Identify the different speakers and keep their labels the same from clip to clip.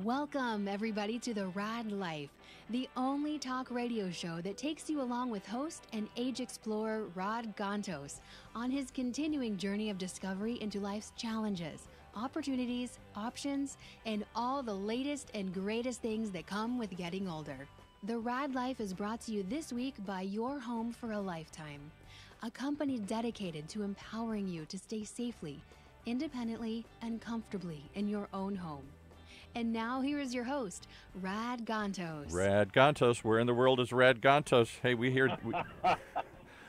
Speaker 1: Welcome, everybody, to the Raad Life, the only talk radio show that takes you along with host and age explorer Rod on his continuing journey of discovery into life's challenges, opportunities, options, and all the latest and greatest things that come with getting older. The Raad Life is brought to you this week by Your Home for a Lifetime, a company dedicated to empowering you to stay safely, independently, and comfortably in your own home. And now here is your host, Rad Gontos.
Speaker 2: Rad Gontos. Where in the world is Rad Gontos? Hey,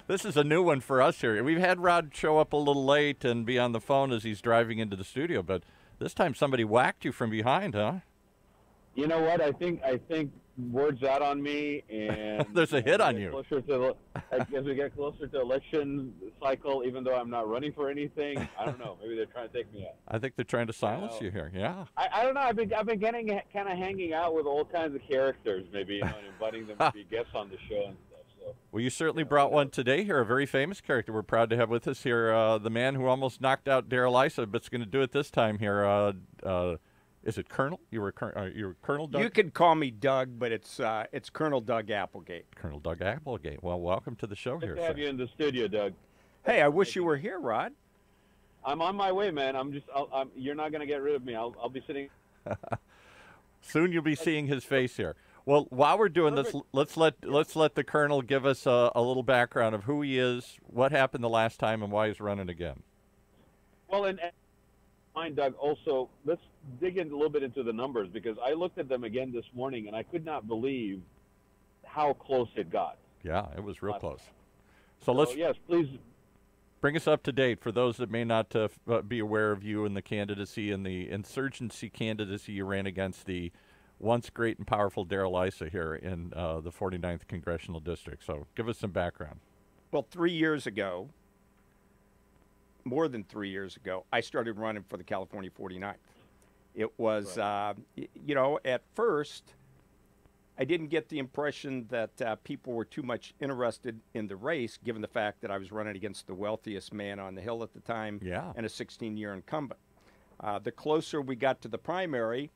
Speaker 2: this is a new one for us here. We've had Rod show up a little late and be on the phone as he's driving into the studio, but this time somebody whacked you from behind, huh?
Speaker 3: You know what? I think word's out on me, and
Speaker 2: there's a hit on you.
Speaker 3: As we get closer to election cycle, even though I'm not running for anything, I don't know. Maybe they're trying to take me out.
Speaker 2: I think they're trying to silence you here. Yeah.
Speaker 3: I don't know. I've been getting kind of hanging out with all kinds of characters, maybe, and inviting them to be guests on the show and stuff. So.
Speaker 2: Well, you certainly brought one today here, a very famous character. We're proud to have with us here the man who almost knocked out Darrell Issa, but's going to do it this time here. Is it Colonel? You were Colonel Doug?
Speaker 4: You could call me Doug, but it's Colonel Doug Applegate.
Speaker 2: Colonel Doug Applegate. Well, welcome to the show here.
Speaker 3: Good to have you in the studio, Doug.
Speaker 4: Hey, I wish you were here, Rod.
Speaker 3: I'm on my way, man. You're not going to get rid of me. I'll be sitting.
Speaker 2: Soon you'll be seeing his face here. Well, while we're doing this, let's let the Colonel give us a little background of who he is, what happened the last time, and why he's running again.
Speaker 3: Well, and Doug, also, let's dig in a little bit into the numbers, because I looked at them again this morning, and I could not believe how close it got.
Speaker 2: Yeah, it was real close. So
Speaker 3: yes, please
Speaker 2: bring us up to date for those that may not be aware of you and the candidacy and the insurgency candidacy you ran against the once great and powerful Darrell Issa here in the 49th Congressional District. So give us some background.
Speaker 4: Well, 3 years ago, more than 3 years ago, I started running for the California 49th. It was, at first, I didn't get the impression that people were too much interested in the race, given the fact that I was running against the wealthiest man on the Hill at the time and a 16-year incumbent. The closer we got to the primary,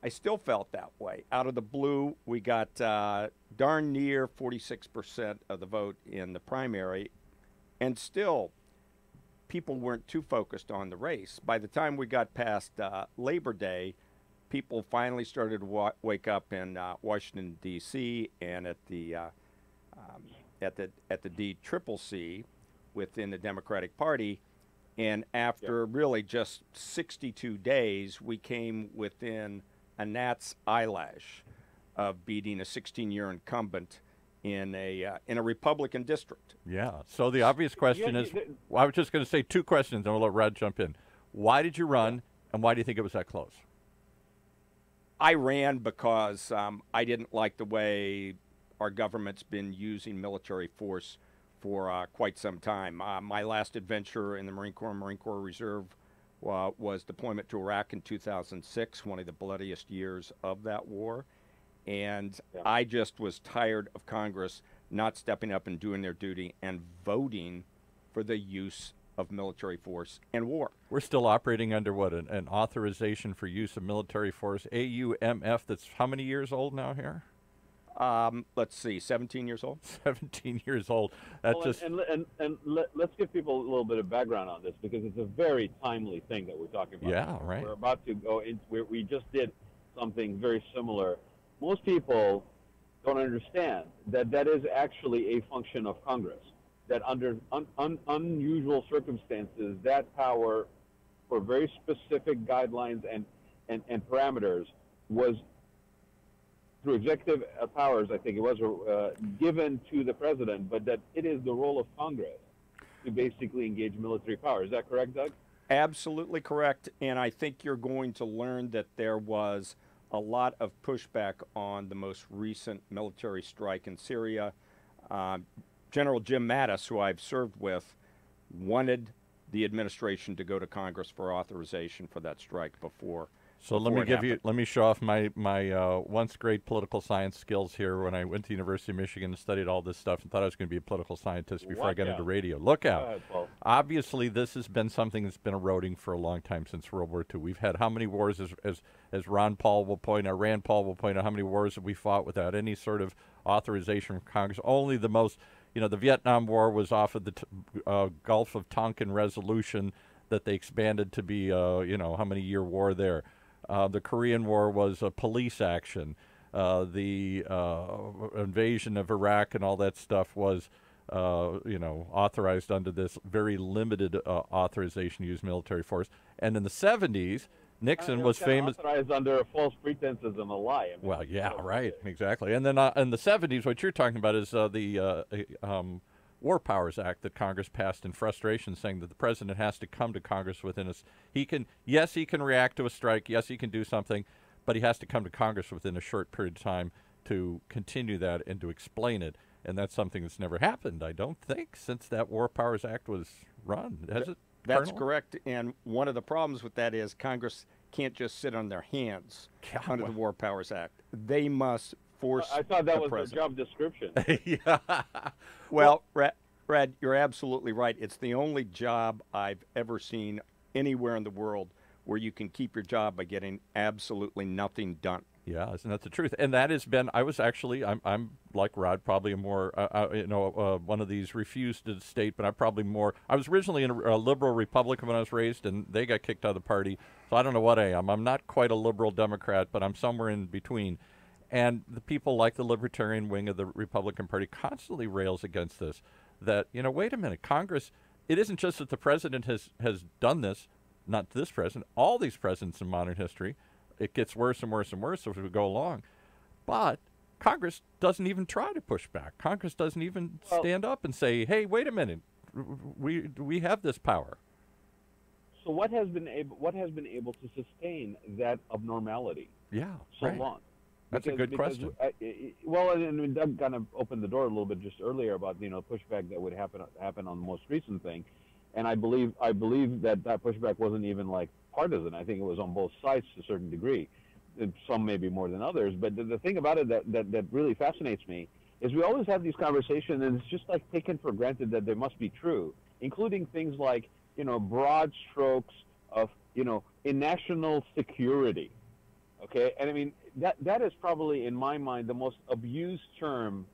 Speaker 4: I still felt that way. Out of the blue, we got darn near 46% of the vote in the primary, and still people weren't too focused on the race. By the time we got past Labor Day, people finally started to wake up in Washington, D.C. and at the DCCC within the Democratic Party. And after really just 62 days, we came within a gnat's eyelash of beating a 16-year incumbent in a Republican district.
Speaker 2: Yeah. So the obvious question is, I was just going to say two questions, and we'll let Rod jump in. Why did you run, and why do you think it was that close?
Speaker 4: I ran because I didn't like the way our government's been using military force for quite some time. My last adventure in the Marine Corps Reserve was deployment to Iraq in 2006, one of the bloodiest years of that war. And I just was tired of Congress not stepping up and doing their duty and voting for the use of military force and war.
Speaker 2: We're still operating under what, an authorization for use of military force, AUMF, that's how many years old now here?
Speaker 4: Let's see, 17 years old.
Speaker 2: 17 years old. Let's
Speaker 3: give people a little bit of background on this, because it's a very timely thing that we're talking about.
Speaker 2: Yeah, right.
Speaker 3: We're about to go in. We just did something very similar. Most people don't understand that is actually a function of Congress, that under unusual circumstances, that power, for very specific guidelines and parameters, was, through executive powers, I think it was, given to the president, but that it is the role of Congress to basically engage military power. Is that correct, Doug?
Speaker 4: Absolutely correct. And I think you're going to learn that there was a lot of pushback on the most recent military strike in Syria. General Jim Mattis, who I've served with, wanted the administration to go to Congress for authorization for that strike before
Speaker 2: So let me show off my once great political science skills here when I went to the University of Michigan and studied all this stuff and thought I was going to be a political scientist before I got into radio. Look out.
Speaker 3: Go ahead, Paul.
Speaker 2: Obviously, this has been something that's been eroding for a long time since World War II. We've had how many wars, as Rand Paul will point out, how many wars have we fought without any sort of authorization from Congress? Only the most, the Vietnam War was off of the Gulf of Tonkin resolution that they expanded to be, how many year war there. The Korean War was a police action. The invasion of Iraq and all that stuff was, authorized under this very limited authorization to use military force. And in the 70s, Nixon was famous.
Speaker 3: Authorized under false pretenses and a lie. I mean,
Speaker 2: well, yeah, right, exactly. And then in the 70s, what you're talking about is the War Powers Act that Congress passed in frustration, saying that the president has to come to Congress within he can react to a strike, yes, he can do something, but he has to come to Congress within a short period of time to continue that and to explain it. And that's something that's never happened, I don't think, since that War Powers Act was run. Has it?
Speaker 4: That's correct. And one of the problems with that is Congress can't just sit on their hands under the War Powers Act. They must force
Speaker 3: I thought that was
Speaker 4: president.
Speaker 3: their job description.
Speaker 2: Yeah.
Speaker 4: Well, Rad, you're absolutely right. It's the only job I've ever seen anywhere in the world where you can keep your job by getting absolutely nothing done.
Speaker 2: Yeah, isn't that the truth? And that has been, I'm like Rod, probably a more, one of these refused to state, but I was originally a liberal Republican when I was raised, and they got kicked out of the party. So I don't know what I am. I'm not quite a liberal Democrat, but I'm somewhere in between. And the people like the libertarian wing of the Republican Party constantly rails against this, that, wait a minute, Congress, it isn't just that the president has done this, not this president, all these presidents in modern history. It gets worse and worse and worse as we go along. But Congress doesn't even try to push back. Congress doesn't even stand up and say, hey, wait a minute, we have this power.
Speaker 3: So what has been able to sustain that abnormality?
Speaker 2: Yeah,
Speaker 3: so long?
Speaker 2: That's a good question.
Speaker 3: And Doug kind of opened the door a little bit just earlier about pushback that would happen on the most recent thing, and I believe that pushback wasn't even like partisan. I think it was on both sides to a certain degree, some maybe more than others. But the thing about it that really fascinates me is we always have these conversations, and it's just like taken for granted that they must be true, including things like broad strokes of in national security. Okay, and I mean that is probably in my mind the most abused term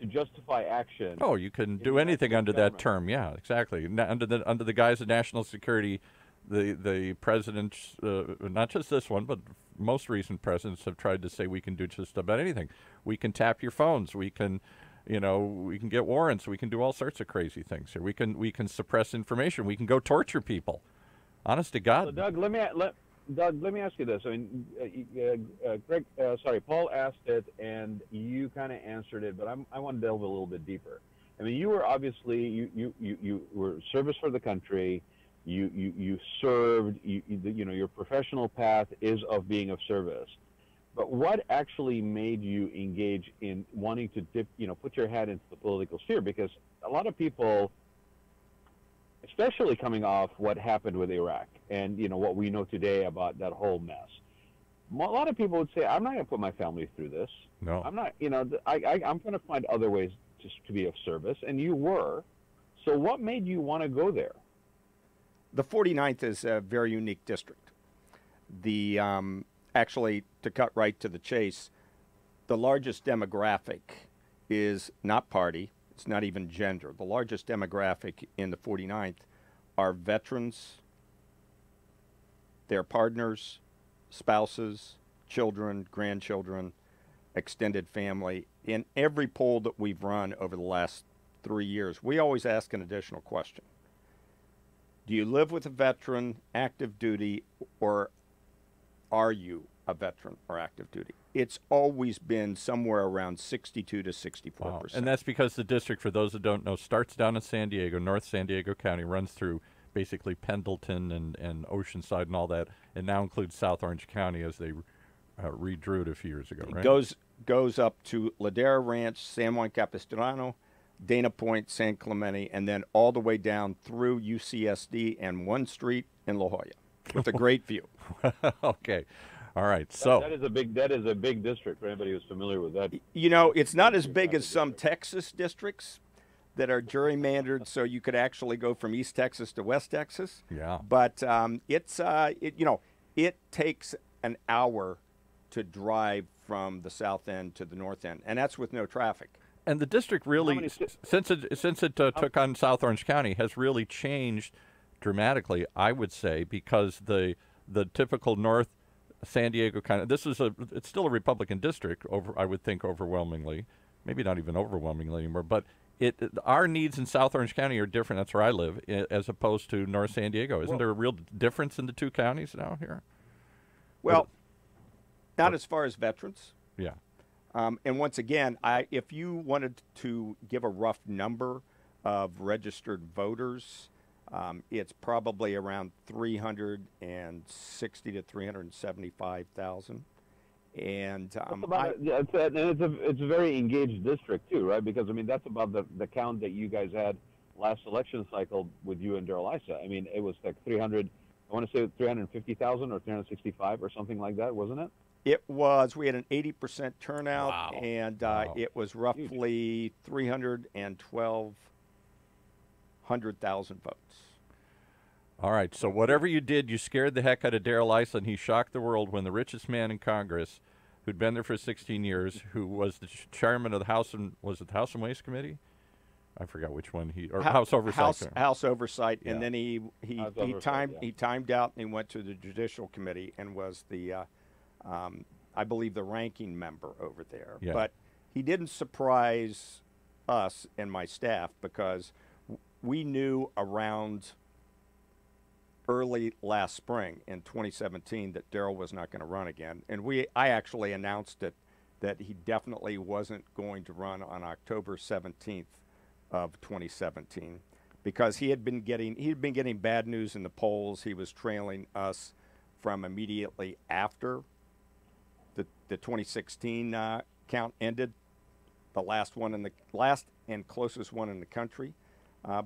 Speaker 3: to justify action.
Speaker 2: Oh, you can do anything under that term. Yeah, exactly. Under the guise of national security, the presidents, not just this one, but most recent presidents have tried to say we can do just about anything. We can tap your phones. We can, we can get warrants. We can do all sorts of crazy things here. We can suppress information. We can go torture people. Honest to God.
Speaker 3: So Doug, let me ask you this. I mean, Paul asked it, and you kind of answered it, but I want to delve a little bit deeper. I mean, you were obviously you were service for the country. You served. Your professional path is of being of service. But what actually made you engage in wanting to put your head into the political sphere? Because a lot of people, especially coming off what happened with Iraq and what we know today about that whole mess, a lot of people would say, I'm not going to put my family through this.
Speaker 2: No.
Speaker 3: I'm not, I'm going to find other ways to be of service. And you were. So what made you want to go there?
Speaker 4: The 49th is a very unique district. Actually, to cut right to the chase, the largest demographic is not party. It's not even gender. The largest demographic in the 49th are veterans, their partners, spouses, children, grandchildren, extended family. In every poll that we've run over the last 3 years, we always ask an additional question. Do you live with a veteran, active duty, or are you a veteran or active duty? It's always been somewhere around 62 to 64%.
Speaker 2: Wow. And that's because the district, for those that don't know, starts down in San Diego, North San Diego County, runs through basically Pendleton and Oceanside and all that, and now includes South Orange County as they redrew it a few years ago, right?
Speaker 4: It goes up to Ladera Ranch, San Juan Capistrano, Dana Point, San Clemente, and then all the way down through UCSD and 1 Street in La Jolla with a great view.
Speaker 2: Okay. All right. So
Speaker 3: that is a big district for anybody who's familiar with that.
Speaker 4: You know, it's not as big as some Texas districts that are gerrymandered, so you could actually go from East Texas to West Texas.
Speaker 2: yeah.
Speaker 4: But it takes an hour to drive from the south end to the north end, and that's with no traffic.
Speaker 2: And the district really, since it took on South Orange County, has really changed dramatically, I would say, because the typical North San Diego kind of, it's still a Republican district, I would think overwhelmingly, maybe not even overwhelmingly anymore, but our needs in South Orange County are different. That's where I live, as opposed to North San Diego. Isn't there a real difference in the two counties now here?
Speaker 4: Well, not as far as veterans.
Speaker 2: Yeah.
Speaker 4: And once again, if you wanted to give a rough number of registered voters, it's probably around 360 to 375,000. And
Speaker 3: it's a very engaged district too, right? Because I mean that's about the count that you guys had last election cycle with you and Daryl Issa. I mean it was like 300. I want to say 350,000 or 365 or something like that, wasn't it?
Speaker 4: It was. We had an 80% turnout,
Speaker 2: Wow.
Speaker 4: and
Speaker 2: Wow.
Speaker 4: it was roughly 312,000 votes.
Speaker 2: All right. So whatever you did, you scared the heck out of Daryl Issa, and he shocked the world when the richest man in Congress, who'd been there for 16 years, who was the chairman of the House and House and Waste Committee? I forgot which one House Oversight.
Speaker 4: House Oversight,
Speaker 2: Yeah.
Speaker 4: and then he timed out and he went to the Judicial Committee and was the I believe the ranking member over there.
Speaker 2: Yeah.
Speaker 4: But he didn't surprise us and my staff because we knew around early last spring in 2017 that Daryl was not going to run again, and I actually announced it that he definitely wasn't going to run on October 17th of 2017 because he had been getting bad news in the polls. He was trailing us from immediately after the 2016 count ended, the last and closest one in the country,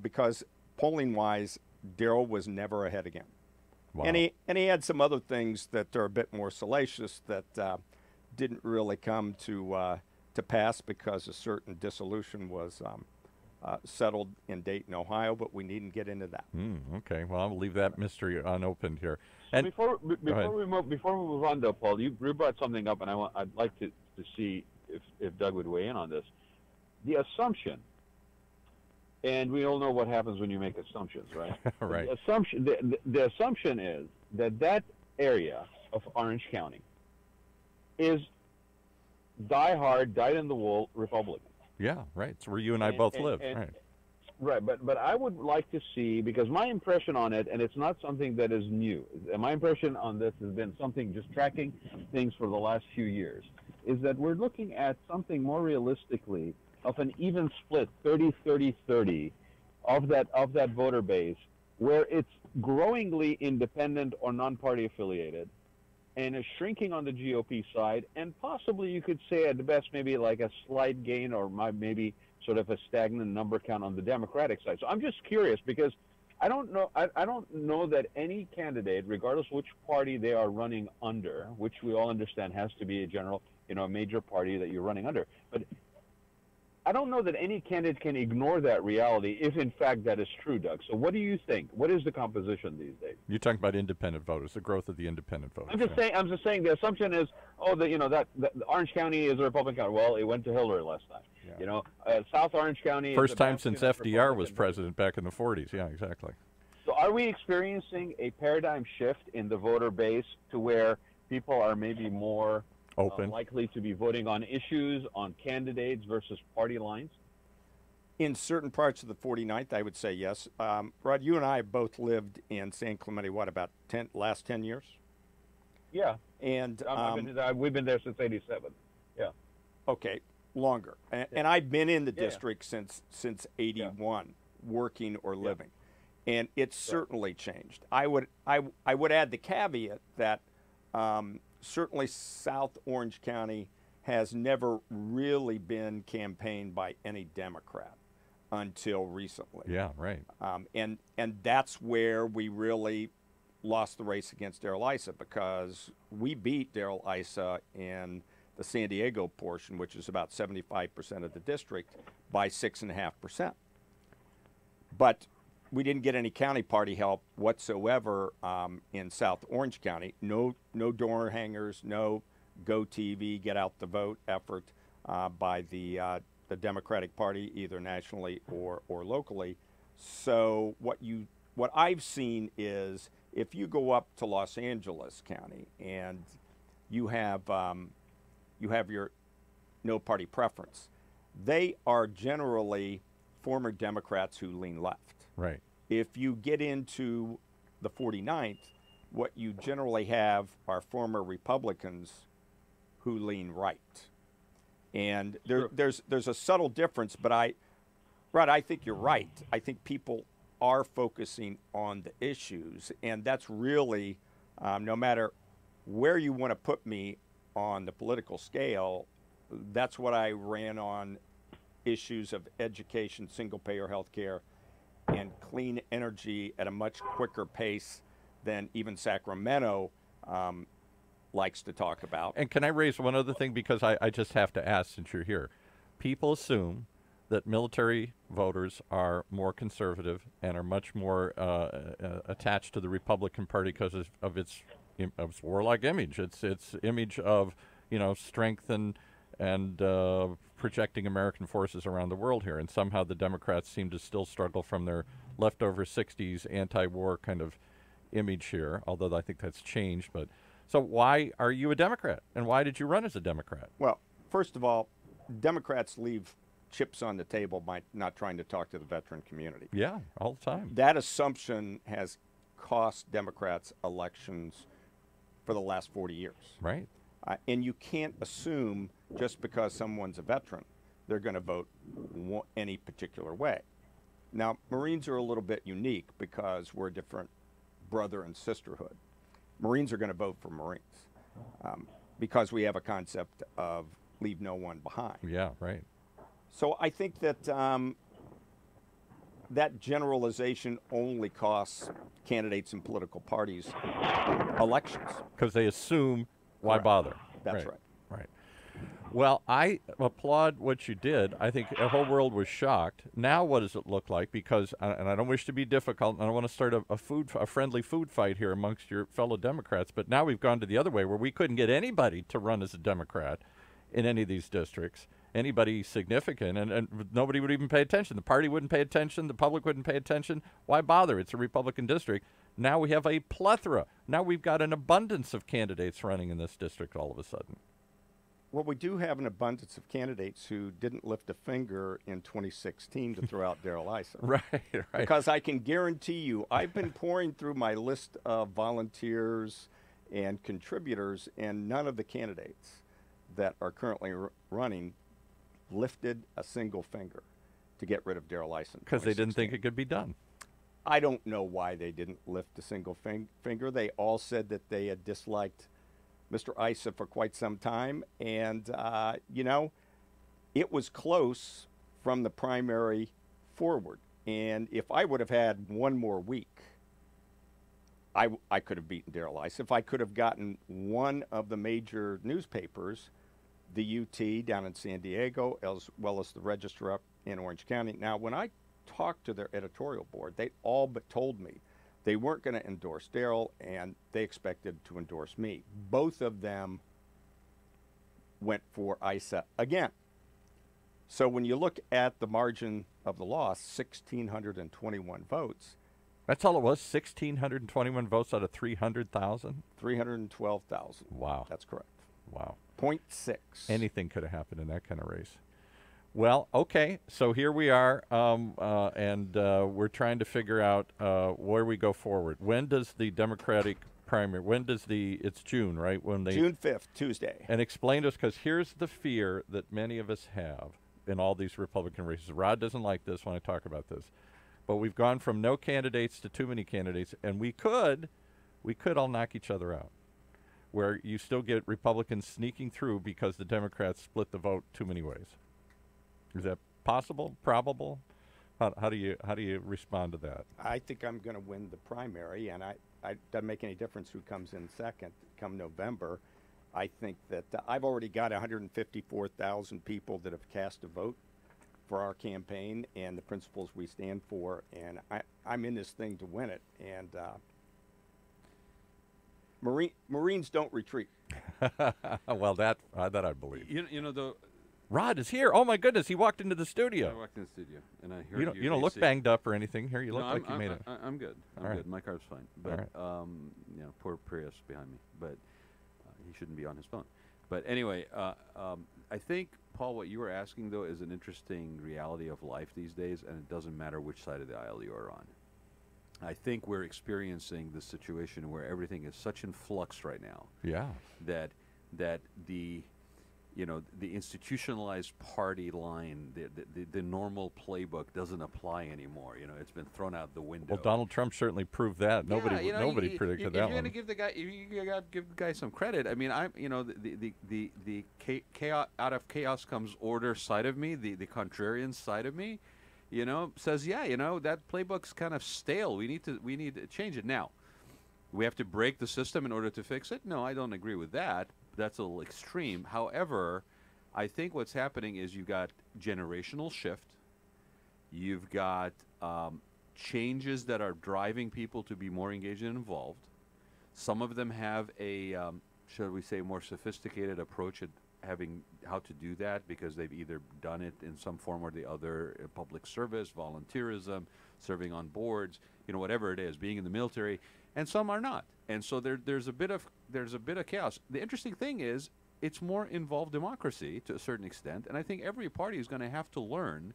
Speaker 4: because polling wise, Daryl was never ahead again.
Speaker 2: Wow.
Speaker 4: And he had some other things that are a bit more salacious that didn't really come to pass because a certain dissolution was settled in Dayton, Ohio, but we needn't get into that.
Speaker 2: Okay, well, I'll leave that mystery unopened here.
Speaker 3: And before we move on, though, Paul, you brought something up, and I'd like to see if Doug would weigh in on this. The assumption, and we all know what happens when you make assumptions, right?
Speaker 2: Right.
Speaker 3: The assumption is that area of Orange County is dyed-in-the-wool Republican.
Speaker 2: Yeah, right. It's where you and I both live. Right.
Speaker 3: Right, but I would like to see, because my impression on it, and it's not something that is new, my impression on this has been something just tracking things for the last few years, is that we're looking at something more realistically of an even split, 30-30-30, of that voter base, where it's growingly independent or non-party affiliated, and is shrinking on the GOP side, and possibly you could say at the best maybe like a slight gain or maybe sort of a stagnant number count on the Democratic side. So I'm just curious because I don't know that any candidate, regardless which party they are running under, which we all understand has to be a major party that you're running under, but I don't know that any candidate can ignore that reality if, in fact, that is true, Doug. So what do you think? What is the composition these days?
Speaker 2: You're talking about independent voters, the growth of the independent voters.
Speaker 3: I'm just saying the assumption is, that Orange County is a Republican county. Well, it went to Hillary last time. Yeah. South Orange County
Speaker 2: First
Speaker 3: is
Speaker 2: time since FDR was president back in the 40s. Yeah, exactly.
Speaker 3: So are we experiencing a paradigm shift in the voter base to where people are maybe more open, likely to be voting on issues, on candidates versus party lines?
Speaker 4: In certain parts of the 49th, I would say yes. Rod, you and I have both lived in San Clemente, about last 10 years?
Speaker 3: Yeah.
Speaker 4: And
Speaker 3: we've been there since '87. Yeah.
Speaker 4: Okay, longer. And I've been in the district since '81, working or living, and it's certainly changed. I would add the caveat that certainly South Orange County has never really been campaigned by any Democrat until recently.
Speaker 2: Yeah, right.
Speaker 4: And that's where we really lost the race against Darrell Issa because we beat Darrell Issa in the San Diego portion, which is about 75% of the district, by 6.5%. But we didn't get any county party help whatsoever in South Orange County. No door hangers, no Go TV, get out the vote effort by the Democratic Party, either nationally or locally. So what I've seen is if you go up to Los Angeles County and you have your no party preference, they are generally former Democrats who lean left.
Speaker 2: Right.
Speaker 4: If you get into the 49th, what you generally have are former Republicans who lean right. And there's a subtle difference, but Rod, I think you're right. I think people are focusing on the issues, and that's really, no matter where you want to put me on the political scale, that's what I ran on: issues of education, single-payer health care, and clean energy at a much quicker pace than even Sacramento likes to talk about.
Speaker 2: And can I raise one other thing, because I just have to ask since you're here. People assume that military voters are more conservative and are much more attached to the Republican Party because of its warlike image, its image of strength and projecting American forces around the world here. And somehow the Democrats seem to still struggle from their leftover 60s anti-war kind of image here, although I think that's changed. But so why are you a Democrat, and why did you run as a Democrat?
Speaker 4: Well, first of all, Democrats leave chips on the table by not trying to talk to the veteran community.
Speaker 2: Yeah, all the time.
Speaker 4: That assumption has cost Democrats elections for the last 40 years.
Speaker 2: Right.
Speaker 4: And you can't assume just because someone's a veteran, they're going to vote any particular way. Now, Marines are a little bit unique because we're a different brother and sisterhood. Marines are going to vote for Marines because we have a concept of leave no one behind.
Speaker 2: Yeah, right.
Speaker 4: So I think that that generalization only costs candidates and political parties elections.
Speaker 2: Because they assume, why
Speaker 4: Correct.
Speaker 2: bother?
Speaker 4: That's right.
Speaker 2: Right. Well, I applaud what you did. I think the whole world was shocked. Now what does it look like? Because, and I don't wish to be difficult, and I don't want to start a friendly food fight here amongst your fellow Democrats, but now we've gone to the other way where we couldn't get anybody to run as a Democrat in any of these districts, anybody significant, and nobody would even pay attention. The party wouldn't pay attention. The public wouldn't pay attention. Why bother? It's a Republican district. Now we have a plethora. Now we've got an abundance of candidates running in this district all of a sudden.
Speaker 4: Well, we do have an abundance of candidates who didn't lift a finger in 2016 to throw out Darrell Issa.
Speaker 2: Right.
Speaker 4: Because I can guarantee you, I've been pouring through my list of volunteers and contributors, and none of the candidates that are currently running lifted a single finger to get rid of Darrell Issa.
Speaker 2: Because they didn't think it could be done.
Speaker 4: I don't know why they didn't lift a single finger. They all said that they had disliked Mr. Issa for quite some time, and it was close from the primary forward. And if I would have had one more week, I could have beaten Darrell Issa. If I could have gotten one of the major newspapers, the UT down in San Diego, as well as the Register up in Orange County. Now, when I talked to their editorial board, they all but told me they weren't going to endorse Darrell, and they expected to endorse me. Both of them went for Issa again. So when you look at the margin of the loss, 1,621 votes.
Speaker 2: That's all it was, 1,621 votes out of 300,000?
Speaker 4: 312,000.
Speaker 2: Wow.
Speaker 4: That's correct.
Speaker 2: Wow.
Speaker 4: 0.6.
Speaker 2: Anything could have happened in that kind of race. Well, okay, so here we are, and we're trying to figure out where we go forward. When does the Democratic primary, it's June, right?
Speaker 4: June 5th, Tuesday.
Speaker 2: And explain to us, because here's the fear that many of us have in all these Republican races. Rod doesn't like this when I talk about this, but we've gone from no candidates to too many candidates, and we could all knock each other out, where you still get Republicans sneaking through because the Democrats split the vote too many ways. Is that possible? Probable? How do you respond to that?
Speaker 4: I think I'm going to win the primary, and it doesn't make any difference who comes in second come November. I think that I've already got 154,000 people that have cast a vote for our campaign and the principles we stand for, and I'm in this thing to win it. And Marines don't retreat.
Speaker 2: Well, that I believe.
Speaker 5: You know the
Speaker 2: Rod is here. Oh my goodness, he walked into the studio.
Speaker 5: I walked in the studio and I heard
Speaker 2: You don't look banged up or anything. Here, you look like you made it.
Speaker 5: I'm good. I'm
Speaker 2: All
Speaker 5: good.
Speaker 2: right.
Speaker 5: My car's fine. But you know, poor Prius behind me. But he shouldn't be on his phone. But anyway, I think, Paul, what you were asking though is an interesting reality of life these days, and it doesn't matter which side of the aisle you are on. I think we're experiencing this situation where everything is such in flux right now.
Speaker 2: Yeah.
Speaker 5: That the institutionalized party line, the normal playbook doesn't apply anymore. You know, it's been thrown out the window.
Speaker 2: Well, Donald Trump certainly proved that.
Speaker 5: Yeah,
Speaker 2: Nobody predicted that
Speaker 5: You're
Speaker 2: one.
Speaker 5: going to give the guy, you got to give the guy some credit. I mean, the chaos, out of chaos comes order side of me, the contrarian side of me, says, yeah, that playbook's kind of stale. We need to change it now. We have to break the system in order to fix it. No, I don't agree with that. That's a little extreme. However, I think what's happening is you've got generational shift. You've got changes that are driving people to be more engaged and involved. Some of them have a, shall we say, more sophisticated approach at having how to do that because they've either done it in some form or the other, public service, volunteerism, serving on boards, whatever it is, being in the military, and some are not. And so there's a bit of chaos. The interesting thing is it's more involved democracy to a certain extent, and I think every party is going to have to learn.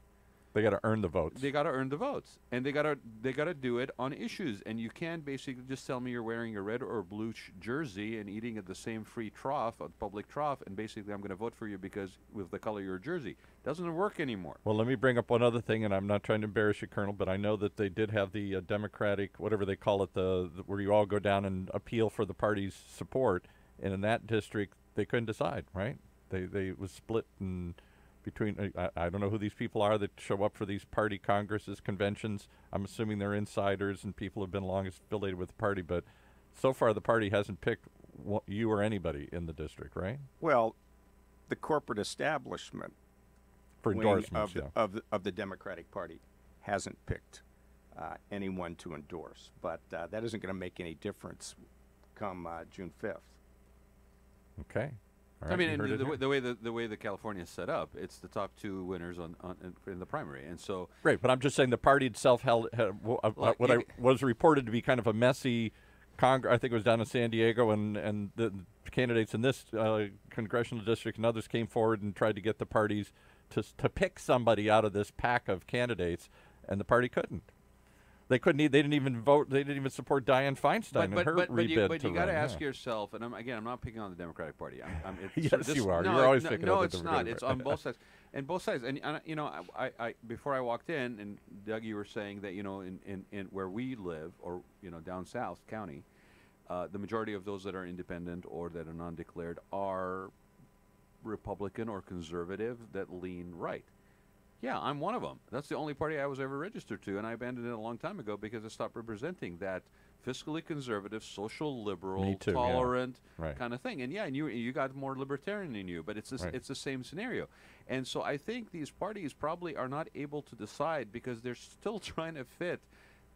Speaker 2: They got to earn the votes.
Speaker 5: They got to earn the votes, and they got to do it on issues. And you can't basically just tell me you're wearing a red or blue jersey and eating at the same free trough, a public trough, and basically I'm going to vote for you because with the color of your jersey. Doesn't work anymore.
Speaker 2: Well, let me bring up one other thing, and I'm not trying to embarrass you, Colonel, but I know that they did have the Democratic, whatever they call it, the where you all go down and appeal for the party's support, and in that district they couldn't decide, right? They was split in between. I don't know who these people are that show up for these party congresses, conventions. I'm assuming they're insiders and people have been long affiliated with the party, but so far the party hasn't picked you or anybody in the district, right?
Speaker 4: Well, the corporate establishment
Speaker 2: for endorsements
Speaker 4: of the Democratic Party hasn't picked anyone to endorse, but that isn't going to make any difference come June 5th.
Speaker 2: Okay. All right,
Speaker 5: I mean, the way the California is set up, it's the top two winners in the primary, and so
Speaker 2: right. But I'm just saying the party itself was reported to be kind of a messy Congress. I think it was down in San Diego, and the candidates in this congressional district and others came forward and tried to get the parties to pick somebody out of this pack of candidates, and the party couldn't. They couldn't. They didn't even vote. They didn't even support Dianne Feinstein in her rebid.
Speaker 5: But you got to ask yourself, and I'm not picking on the Democratic Party.
Speaker 2: Yes, you are.
Speaker 5: No,
Speaker 2: You're always picking on the
Speaker 5: Democratic Party. No, it's not. It's on both sides. And both sides. And I before I walked in, and Doug, you were saying that in where we live, or down South County, the majority of those that are independent or that are non-declared are Republican or conservative that lean right. Yeah, I'm one of them. That's the only party I was ever registered to, and I abandoned it a long time ago because it stopped representing that fiscally conservative, social liberal, tolerant kind of thing. And you got more libertarian in you, but it's the same scenario. And so I think these parties probably are not able to decide because they're still trying to fit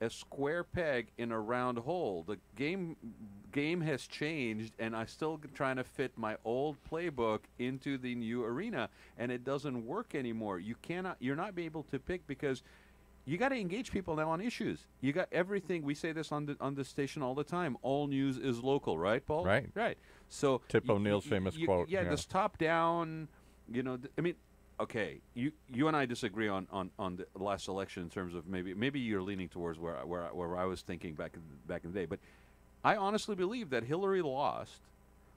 Speaker 5: a square peg in a round hole. The game has changed, and I'm still trying to fit my old playbook into the new arena, and it doesn't work anymore. You're not able to pick because you got to engage people now on issues. You got everything. We say this on the station all the time. All news is local, right, Paul? Right. So
Speaker 2: Tip O'Neill's famous quote.
Speaker 5: Yeah, this top down. I mean. Okay, you and I disagree on the last election in terms of maybe you're leaning towards where I was thinking back in the day, but I honestly believe that Hillary lost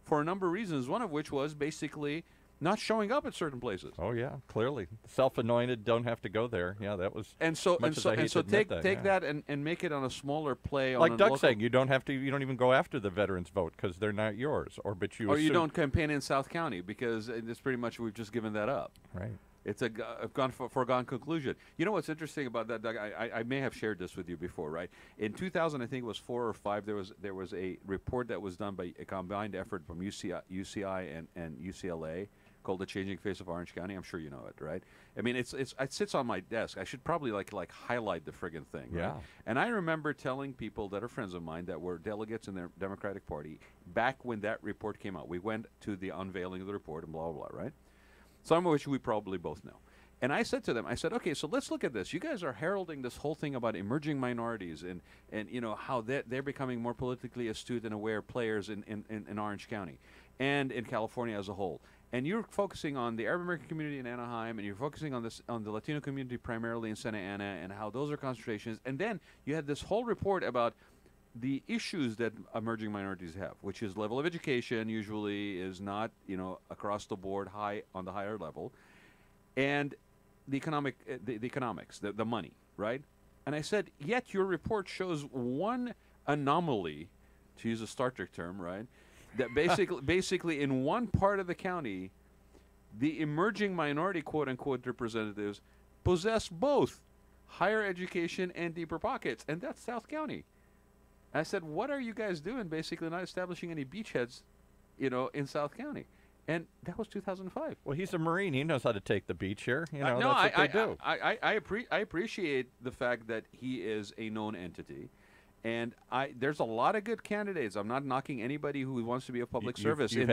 Speaker 5: for a number of reasons. One of which was basically not showing up at certain places.
Speaker 2: Oh yeah, clearly self-anointed, don't have to go there. Yeah, that was.
Speaker 5: And so take that and make it on a smaller play.
Speaker 2: Like Doug's saying, you don't even go after the veterans vote because they're not yours, or you
Speaker 5: don't campaign in South County because it's pretty much we've just given that up.
Speaker 2: Right.
Speaker 5: It's a foregone conclusion. You know what's interesting about that, Doug? I may have shared this with you before, right? In 2000, I think it was 4 or 5. There was a report that was done by a combined effort from UCI and UCLA called "The Changing Face of Orange County." I'm sure you know it, right? I mean, it sits on my desk. I should probably like highlight the friggin' thing.
Speaker 2: Yeah.
Speaker 5: Right? And I remember telling people that are friends of mine that were delegates in the Democratic Party back when that report came out. We went to the unveiling of the report and blah blah blah, right? Some of which we probably both know. And I said to them, I said, okay, so let's look at this. You guys are heralding this whole thing about emerging minorities and you know, how they're becoming more politically astute and aware players in Orange County and in California as a whole. And you're focusing on the Arab American community in Anaheim, and you're focusing on the Latino community primarily in Santa Ana and how those are concentrations. And then you had this whole report about the issues that emerging minorities have, which is level of education usually is not, you know, across the board high on the higher level, and the economics, the money, right? And I said, yet your report shows one anomaly, to use a Star Trek term, right? That basically in one part of the county, the emerging minority quote unquote representatives possess both higher education and deeper pockets, and that's South County. I said, what are you guys doing, basically not establishing any beachheads, you know, in South County? And that was 2005.
Speaker 2: Well, he's a Marine. He knows how to take the beach here. You know,
Speaker 5: no,
Speaker 2: that's what they do.
Speaker 5: I appreciate the fact that he is a known entity. And there's a lot of good candidates. I'm not knocking anybody who wants to be of public service. In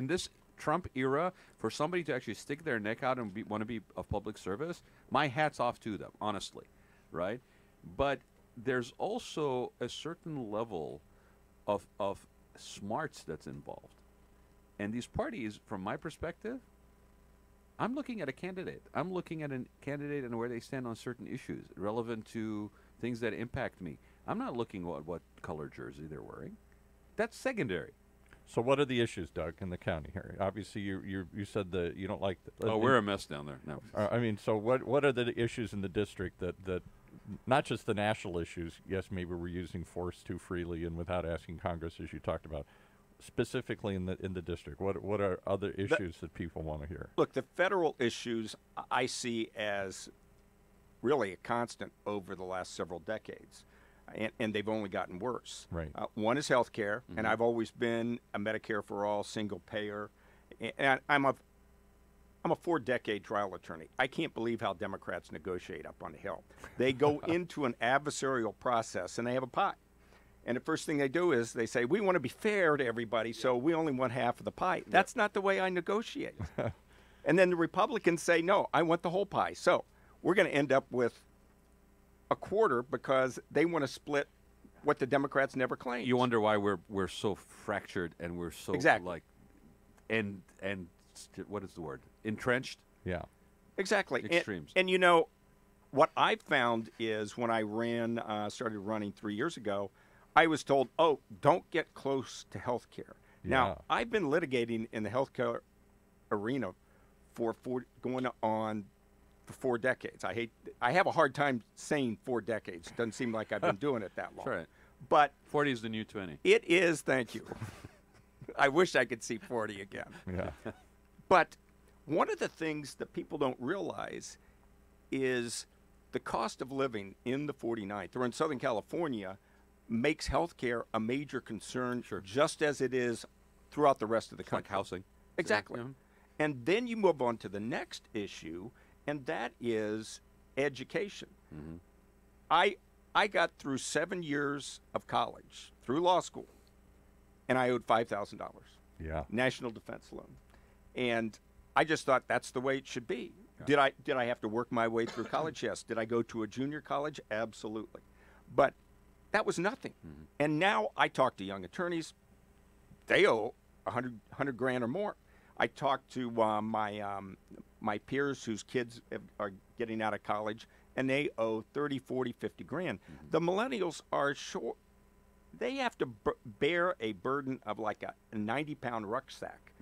Speaker 5: this Trump era, for somebody to actually stick their neck out and want to be of public service, my hat's off to them, honestly, right? But there's also a certain level of smarts that's involved. And these parties, from my perspective, I'm looking at a candidate. I'm looking at a candidate and where they stand on certain issues relevant to things that impact me. I'm not looking at what color jersey they're wearing. That's secondary.
Speaker 2: So what are the issues, Doug, in the county here? Obviously, you said that you don't like.
Speaker 5: We're a mess down there. No.
Speaker 2: I mean, so what are the issues in the district that not just the national issues? Yes, maybe we're using force too freely and without asking Congress, as you talked about. Specifically in the district, what are other issues that people want to hear?
Speaker 4: Look, the federal issues I see as really a constant over the last several decades, and they've only gotten worse.
Speaker 2: Right.
Speaker 4: One is health care, and I've always been a Medicare for all, single payer, and I'm a 4-decade trial attorney. I can't believe how Democrats negotiate up on the Hill. They go into an adversarial process, and they have a pie. And the first thing they do is they say, we want to be fair to everybody, so we only want half of the pie. That's not the way I negotiate. And then the Republicans say, no, I want the whole pie. So we're going to end up with a quarter because they want to split what the Democrats never claimed.
Speaker 5: You wonder why we're so fractured and we're so like and what is the word? Entrenched?
Speaker 2: Yeah.
Speaker 4: Exactly.
Speaker 5: Extremes.
Speaker 4: And you know, what I found is when I started running 3 years ago, I was told, oh, don't get close to health care.
Speaker 2: Yeah.
Speaker 4: Now, I've been litigating in the healthcare arena for 4 decades. I have a hard time saying 4 decades. It doesn't seem like I've been doing it that long.
Speaker 5: That's right.
Speaker 4: But
Speaker 5: 40 is the new 20.
Speaker 4: It is, thank you. I wish I could see 40 again.
Speaker 2: Yeah.
Speaker 4: But one of the things that people don't realize is the cost of living in the 49th or in Southern California makes healthcare a major concern, just as it is throughout the rest of the country.
Speaker 5: Like housing.
Speaker 4: Exactly.
Speaker 5: Yeah.
Speaker 4: And then you move on to the next issue, and that is education. I got through 7 years of college, through law school, and I owed $5,000.
Speaker 2: Yeah.
Speaker 4: National defense loan. And I just thought that's the way it should be. Yeah. Did I have to work my way through college? Yes. Did I go to a junior college? Absolutely. But that was nothing. And now I talk to young attorneys. They owe $100 grand or more. I talk to my peers whose kids are getting out of college, and they owe 30, 40, 50 grand. The millennials are short. They have to bear a burden of like a 90-pound rucksack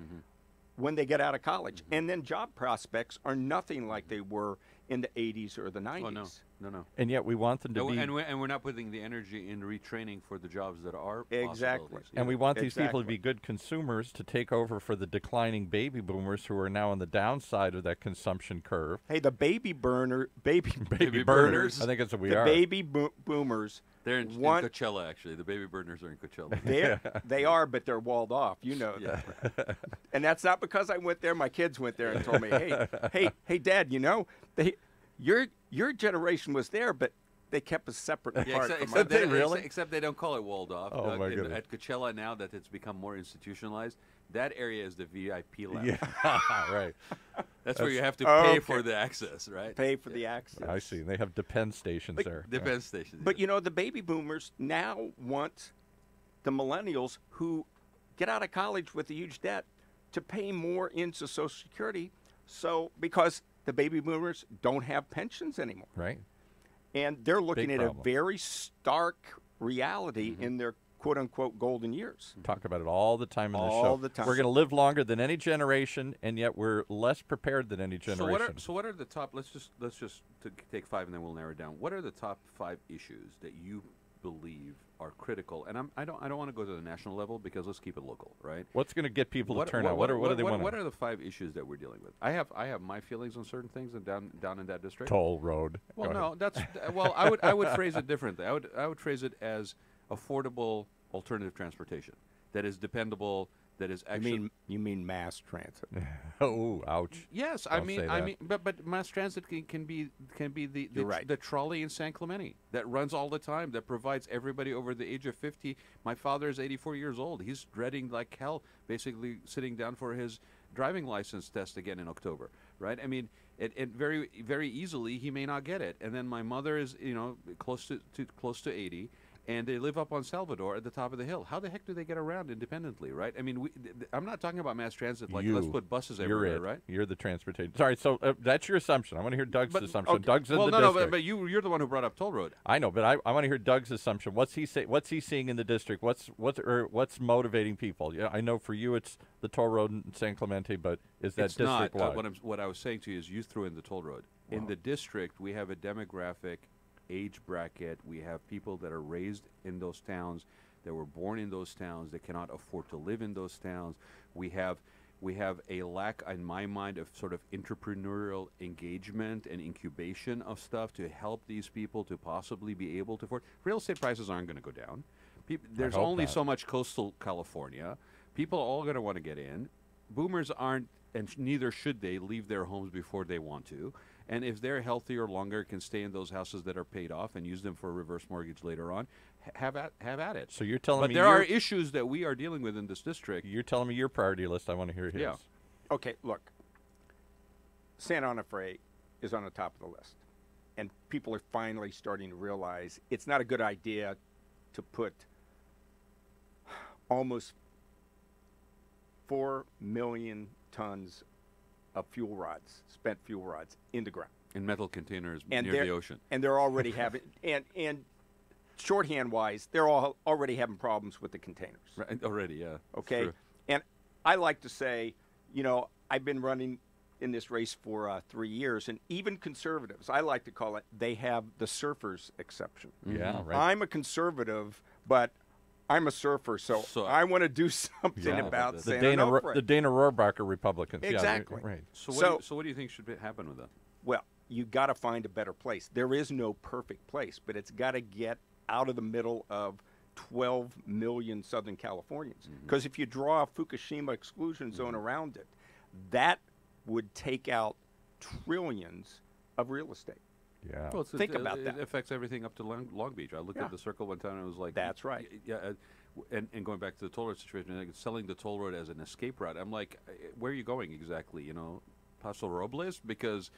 Speaker 4: when they get out of college. And then job prospects are nothing like they were in the 80s or the 90s.
Speaker 5: Oh, no, no, no.
Speaker 2: And yet we want them to be.
Speaker 5: And we're not putting the energy in retraining for the jobs that are
Speaker 4: Exactly.
Speaker 5: possibilities.
Speaker 2: And we want these people to
Speaker 4: Exactly.
Speaker 2: be good consumers to take over for the declining baby boomers who are now on the downside of that consumption curve.
Speaker 4: Hey, the baby
Speaker 2: Burners.
Speaker 5: burners.
Speaker 2: I think it's what we
Speaker 4: the
Speaker 2: are.
Speaker 4: baby boomers.
Speaker 5: They're in
Speaker 4: want-
Speaker 5: Coachella, actually. The baby burners are in Coachella.
Speaker 4: They are, but they're walled off. You know that. And that's not because I went there. My kids went there and told me, hey, Dad, you know, your generation was there, but they kept us separate and apart. from
Speaker 2: except they really?
Speaker 5: Except they don't call it walled off.
Speaker 2: Oh, my goodness.
Speaker 5: At Coachella, now that it's become more institutionalized, that area is the VIP lounge.
Speaker 2: Yeah, right.
Speaker 5: That's where you have to pay
Speaker 4: okay.
Speaker 5: for the access, right?
Speaker 4: Pay for the access.
Speaker 2: I see. They have depend stations there.
Speaker 5: Defense stations.
Speaker 4: But you know, the baby boomers now want the millennials who get out of college with a huge debt to pay more into Social Security. So because the baby boomers don't have pensions anymore,
Speaker 2: Right.
Speaker 4: and they're looking
Speaker 2: Big
Speaker 4: at
Speaker 2: problem.
Speaker 4: a very stark reality in their quote unquote golden years.
Speaker 2: Talk about it all the time in the show.
Speaker 4: All the time.
Speaker 2: We're going to live longer than any generation, and yet we're less prepared than any generation.
Speaker 5: So what are the top? Let's just take 5 and then we'll narrow it down. What are the top 5 issues that you believe are critical? And I don't want to go to the national level because let's keep it local, right?
Speaker 2: What's going to get people to turn out? What do they want?
Speaker 5: What are the 5 issues that we're dealing with? I have my feelings on certain things and down in that district.
Speaker 2: Toll road.
Speaker 5: Well,
Speaker 2: Go
Speaker 5: no,
Speaker 2: ahead.
Speaker 5: that's well. I would phrase it differently. I would phrase it as affordable alternative transportation that is dependable. That is actually.
Speaker 4: You mean mass transit?
Speaker 2: Oh, ouch.
Speaker 5: Yes,
Speaker 2: Don't say that.
Speaker 5: but mass transit can be
Speaker 4: You're right.
Speaker 5: the trolley in San Clemente that runs all the time, that provides everybody over the age of 50. My father is 84 years old. He's dreading like hell, basically sitting down for his driving license test again in October, right? I mean, it very very easily he may not get it. And then my mother is close to 80. And they live up on Salvador at the top of the hill. How the heck do they get around independently, right? I mean, I'm not talking about mass transit like let's put buses everywhere, right?
Speaker 2: You're the transportation. Sorry, so that's your assumption. I want to hear Doug's assumption.
Speaker 5: Okay.
Speaker 2: Doug's in
Speaker 5: well,
Speaker 2: the
Speaker 5: no,
Speaker 2: district.
Speaker 5: but you're the one who brought up toll road.
Speaker 2: I know, but I want to hear Doug's assumption. What's he seeing in the district? What's motivating people? Yeah, I know for you it's the toll road in San Clemente, but is that
Speaker 5: It's not.
Speaker 2: district-wide?
Speaker 5: What I was saying to you is you threw in the toll road.
Speaker 2: Wow.
Speaker 5: In the district, we have a demographic age bracket. We have people that are raised in those towns, that were born in those towns, that cannot afford to live in those towns. We have a lack, in my mind, of sort of entrepreneurial engagement and incubation of stuff to help these people to possibly be able to afford. Real estate prices aren't going to go down. There's
Speaker 2: hope
Speaker 5: only
Speaker 2: not.
Speaker 5: so much coastal California. People are all going to want to get in. Boomers aren't, and neither should they, leave their homes before they want to. And if they're healthier longer, can stay in those houses that are paid off and use them for a reverse mortgage later on, have at it.
Speaker 2: So you're telling
Speaker 5: But
Speaker 2: me
Speaker 5: there are issues that we are dealing with in this district.
Speaker 2: you're telling me your priority list. I want to hear his.
Speaker 5: Yeah.
Speaker 4: Okay, look. San Onofre is on the top of the list. And people are finally starting to realize it's not a good idea to put almost 4 million tons of fuel rods, spent fuel rods, in the ground.
Speaker 5: In metal containers
Speaker 4: And
Speaker 5: near the ocean.
Speaker 4: And they're already having, and shorthand-wise, they're all already having problems with the containers.
Speaker 5: Right, already, yeah. It's
Speaker 4: Okay?
Speaker 5: true.
Speaker 4: And I like to say, I've been running in this race for 3 years, and even conservatives, I like to call it, they have the surfer's exception.
Speaker 2: Yeah, right.
Speaker 4: I'm a conservative, but I'm a surfer, so I want to do something
Speaker 2: Yeah,
Speaker 4: about
Speaker 2: the
Speaker 4: San
Speaker 2: Dana
Speaker 4: Onofre.
Speaker 2: the Dana Rohrabacher Republicans.
Speaker 4: Exactly.
Speaker 2: Yeah, right.
Speaker 5: So what do you think should happen with that?
Speaker 4: Well, you got to find a better place. There is no perfect place, but it's got to get out of the middle of 12 million Southern Californians. Because if you draw a Fukushima exclusion zone around it, that would take out trillions of real estate.
Speaker 2: Yeah.
Speaker 5: Well,
Speaker 4: Think about that.
Speaker 5: It affects everything up to Long Beach. I looked
Speaker 4: Yeah.
Speaker 5: at the circle one time and it was like,
Speaker 4: That's right.
Speaker 5: Yeah, and going back to the toll road situation, like selling the toll road as an escape route. I'm like, where are you going exactly? Paso Robles, because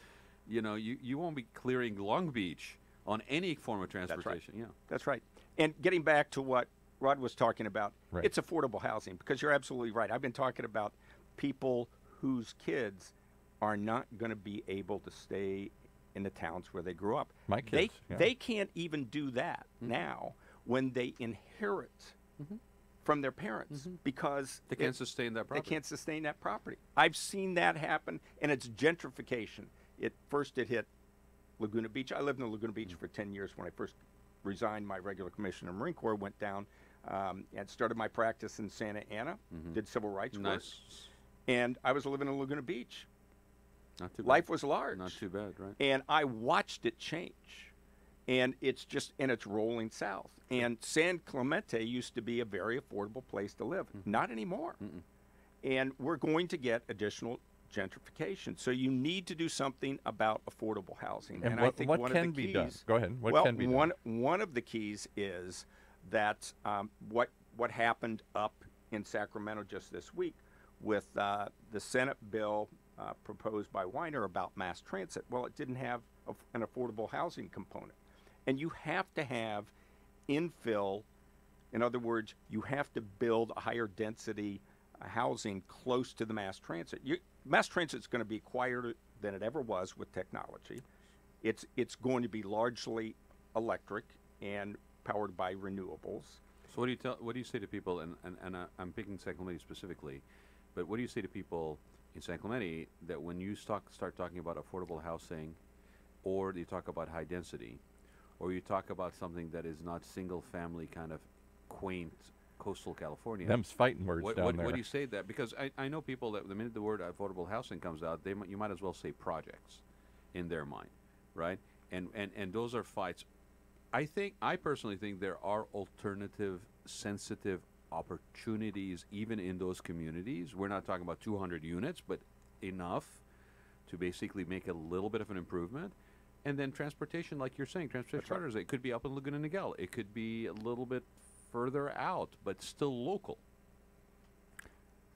Speaker 5: you won't be clearing Long Beach on any form of transportation. Yeah,
Speaker 4: That's right. And getting back to what Rod was talking about,
Speaker 2: Right.
Speaker 4: it's affordable housing, because you're absolutely right. I've been talking about people whose kids are not going to be able to stay in the towns where they grew up.
Speaker 2: My kids, yeah.
Speaker 4: They can't even do that now when they inherit from their parents because
Speaker 5: they can't sustain that property.
Speaker 4: They can't sustain that property. I've seen that happen, and it's gentrification. It hit Laguna Beach. I lived in Laguna Beach for 10 years when I first resigned my regular commission in the Marine Corps, went down and started my practice in Santa Ana, did civil rights work. And I was living in Laguna Beach.
Speaker 5: Not too bad.
Speaker 4: Life was large.
Speaker 5: Not too bad, right?
Speaker 4: And I watched it change. And it's rolling south. And San Clemente used to be a very affordable place to live. Not anymore. And we're going to get additional gentrification. So you need to do something about affordable housing.
Speaker 2: And
Speaker 4: I think
Speaker 2: what
Speaker 4: one
Speaker 2: can
Speaker 4: of the
Speaker 2: be
Speaker 4: keys,
Speaker 2: done? Go ahead. What
Speaker 4: well,
Speaker 2: can be done?
Speaker 4: One of the keys is that what happened up in Sacramento just this week with the Senate bill proposed by Weiner about mass transit. Well, it didn't have an affordable housing component. And you have to have infill. In other words, you have to build a higher density housing close to the mass transit. Mass transit is going to be quieter than it ever was with technology. It's going to be largely electric and powered by renewables.
Speaker 5: So what do you say to people, and I'm picking San Clemente specifically, but what do you say to people in San Clemente that when you start talking about affordable housing, or you talk about high density, or you talk about something that is not single family kind of quaint coastal California.
Speaker 2: Them's fighting words down there.
Speaker 5: What do you say to that? Because I know people that the minute the word affordable housing comes out, you might as well say projects in their mind, right? And those are fights. I personally think there are alternative, sensitive opportunities even in those communities. We're not talking about 200 units, but enough to basically make a little bit of an improvement. And then transportation, like you're saying, transportation charters, it could be up in Laguna Niguel. It could be a little bit further out, but still local.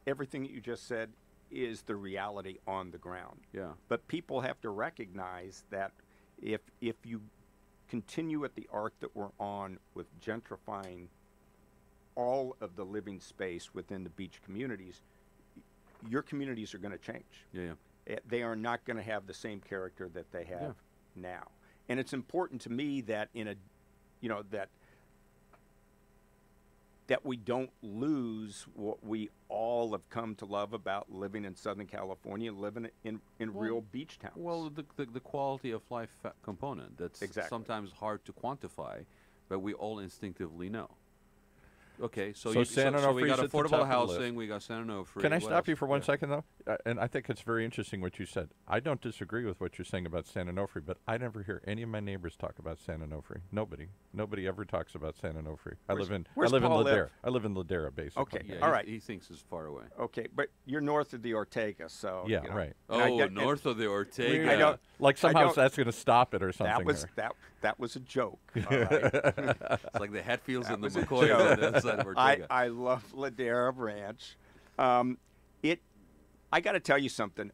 Speaker 4: Everything that you just said is the reality on the ground.
Speaker 5: Yeah.
Speaker 4: But people have to recognize that if you continue at the arc that we're on with gentrifying all of the living space within the beach communities, your communities are going to change.
Speaker 5: Yeah.
Speaker 4: They are not going to have the same character that they have now. And it's important to me that that we don't lose what we all have come to love about living in Southern California, living in real beach towns.
Speaker 5: Well, the quality of life component, that's sometimes hard to quantify, but we all instinctively know. Okay, so we got affordable housing, we got San Onofre.
Speaker 2: Can I stop you for 1 second, though? And I think it's very interesting what you said. I don't disagree with what you're saying about San Onofre, but I never hear any of my neighbors talk about San Onofre. Nobody ever talks about San Onofre. I live in Ladera. I live in Ladera, basically.
Speaker 4: Okay,
Speaker 5: yeah,
Speaker 4: all right.
Speaker 5: He thinks it's far away.
Speaker 4: Okay, but you're north of the Ortega, so
Speaker 2: yeah, right.
Speaker 5: North of the Ortega.
Speaker 4: I don't,
Speaker 2: like somehow that's going to stop it or something.
Speaker 4: That was a joke. All right.
Speaker 5: It's like the Hatfields and the McCoys on the other side of Ortega.
Speaker 4: I love Ladera Ranch. I got to tell you something.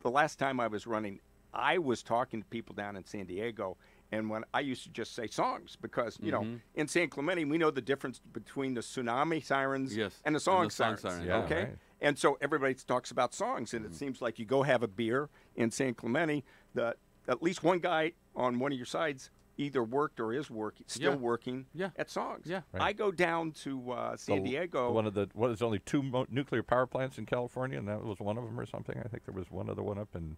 Speaker 4: The last time I was running, I was talking to people down in San Diego, and when I used to just say songs because, you know, in San Clemente, we know the difference between the tsunami sirens and the song sirens.
Speaker 2: Yeah,
Speaker 4: okay?
Speaker 2: right.
Speaker 4: And so everybody talks about songs, and it seems like you go have a beer in San Clemente, that at least one guy on one of your sides either worked or is still working at songs.
Speaker 5: Yeah.
Speaker 2: Right.
Speaker 4: I go down to San Diego.
Speaker 2: There's only two nuclear power plants in California, and that was one of them or something. I think there was one other one up in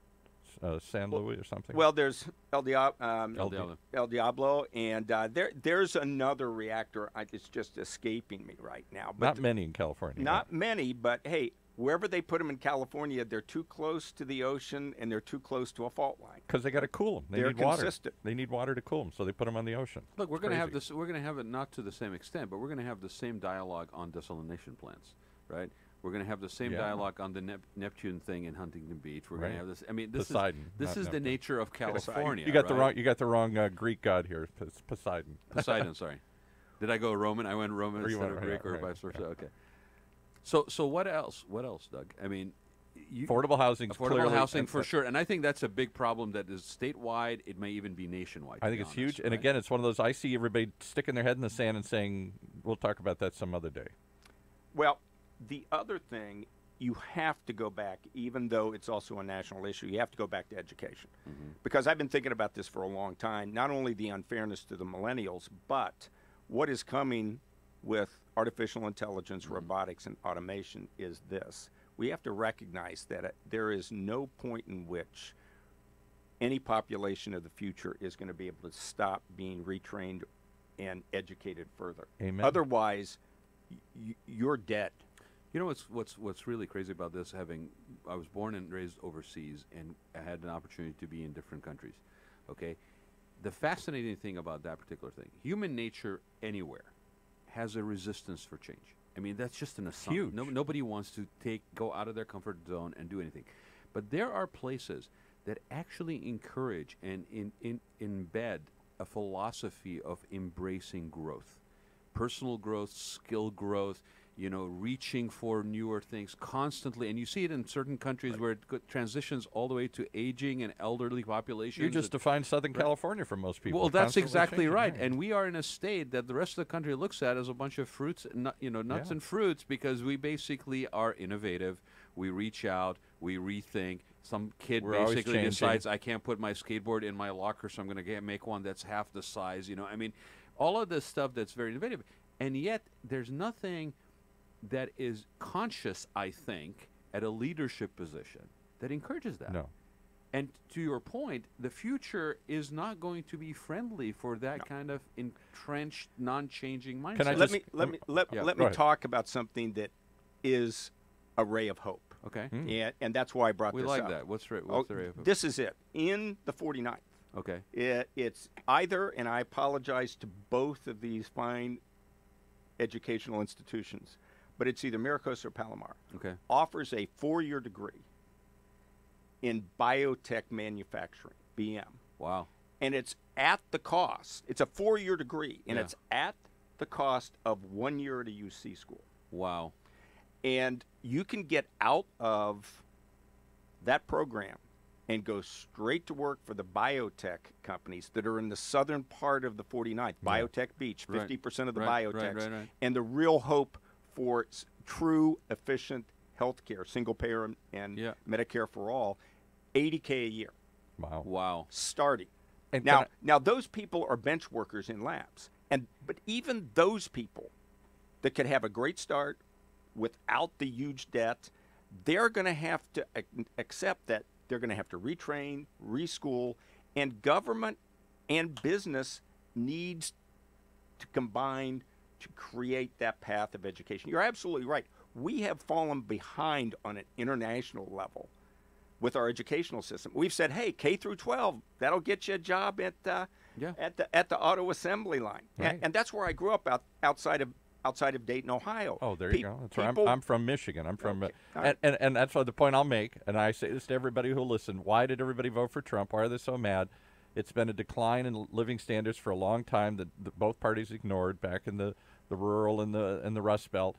Speaker 2: San Luis or something.
Speaker 4: Well, there's El Diablo, and there's another reactor. It's just escaping me right now. But
Speaker 2: not many in California.
Speaker 4: Not many, but hey, wherever they put them in California, they're too close to the ocean and they're too close to a fault line.
Speaker 2: Because they got to cool them.
Speaker 4: They're
Speaker 2: need water.
Speaker 4: consistent.
Speaker 2: They need water to cool them, so they put them on the ocean.
Speaker 5: Look, we're going to have this. We're going to have it not to the same extent, but we're going to have the same dialogue on desalination plants, right? We're going to have the same dialogue on the Neptune thing in Huntington Beach. We're going to have this. I mean, this
Speaker 2: Poseidon,
Speaker 5: is the nature of California.
Speaker 2: You got the wrong. You got the wrong Greek god here. It's Poseidon.
Speaker 5: Poseidon. Sorry, did I go Roman? I went Roman instead of Greek, or vice versa. Okay. So what else? What else, Doug? I mean,
Speaker 2: affordable housing.
Speaker 5: Affordable housing for sure, and I think that's a big problem that is statewide. It may even be nationwide.
Speaker 2: I think it's huge, and again, it's one of those. I see everybody sticking their head in the sand and saying, "We'll talk about that some other day."
Speaker 4: Well, the other thing, you have to go back, even though it's also a national issue. You have to go back to education, because I've been thinking about this for a long time. Not only the unfairness to the millennials, but what is coming with artificial intelligence, robotics, and automation is this. We have to recognize that there is no point in which any population of the future is going to be able to stop being retrained and educated further.
Speaker 2: Amen.
Speaker 4: Otherwise, you're dead.
Speaker 5: You know what's really crazy about this? I was born and raised overseas, and I had an opportunity to be in different countries. Okay, the fascinating thing about that particular thing, human nature anywhere has a resistance for change. I mean, that's just an assumption.
Speaker 2: Huge.
Speaker 5: Nobody wants to go out of their comfort zone and do anything. But there are places that actually encourage and embed a philosophy of embracing growth, personal growth, skill growth, reaching for newer things constantly. And you see it in certain countries where it transitions all the way to aging and elderly populations.
Speaker 2: You just defined Southern California for most people.
Speaker 5: Well, that's
Speaker 2: Constantly
Speaker 5: exactly
Speaker 2: changing,
Speaker 5: right. And we are in a state that the rest of the country looks at as a bunch of fruits, nuts
Speaker 2: Yeah.
Speaker 5: and fruits, because we basically are innovative. We reach out. We rethink. Some kid
Speaker 2: We're always
Speaker 5: basically
Speaker 2: changing.
Speaker 5: decides, I can't put my skateboard in my locker, so I'm going to make one that's half the size. I mean, all of this stuff that's very innovative. And yet there's nothing that is conscious, I think, at a leadership position that encourages that.
Speaker 2: No.
Speaker 5: And to your point, the future is not going to be friendly for that kind of entrenched, non-changing mindset.
Speaker 2: Can I
Speaker 4: Let
Speaker 2: just-
Speaker 4: me
Speaker 2: Go
Speaker 4: let me
Speaker 2: ahead.
Speaker 4: talk about something that is a ray of hope.
Speaker 5: Okay.
Speaker 4: And that's why I brought
Speaker 5: We
Speaker 4: this
Speaker 5: like
Speaker 4: up.
Speaker 5: that. What's the ray of hope?
Speaker 4: This is it. In the 49th,
Speaker 5: Okay.
Speaker 4: it's either, and I apologize to both of these fine educational institutions, but it's either Miracos or Palomar,
Speaker 5: Okay.
Speaker 4: offers a 4-year degree in biotech manufacturing, BM.
Speaker 5: Wow.
Speaker 4: And it's at the cost. It's a 4-year degree, and
Speaker 5: Yeah.
Speaker 4: it's at the cost of 1 year at a UC school.
Speaker 5: Wow.
Speaker 4: And you can get out of that program and go straight to work for the biotech companies that are in the southern part of the 49th, Biotech Beach,
Speaker 5: Right.
Speaker 4: 50% of the
Speaker 5: Right,
Speaker 4: biotechs.
Speaker 5: right.
Speaker 4: And the real hope for true, efficient health care, single payer and
Speaker 5: Yeah.
Speaker 4: Medicare for all, $80K a year
Speaker 2: Wow.
Speaker 5: Wow.
Speaker 4: starting.
Speaker 2: And
Speaker 4: Now those people are bench workers in labs. But even those people that could have a great start without the huge debt, they're going to have to accept that they're going to have to retrain, reschool, and government and business needs to combine to create that path of education. You're absolutely right. We have fallen behind on an international level with our educational system. We've said, hey, K through 12, that'll get you a job at the auto assembly line.
Speaker 2: Right.
Speaker 4: And that's where I grew up outside of Dayton, Ohio.
Speaker 2: Oh, there you go. That's where
Speaker 4: people-
Speaker 2: I'm from Michigan. I'm from,
Speaker 4: Okay. All right.
Speaker 2: and that's the point I'll make. And I say this to everybody who'll listen. Why did everybody vote for Trump? Why are they so mad? It's been a decline in living standards for a long time that both parties ignored back in the rural and the Rust Belt.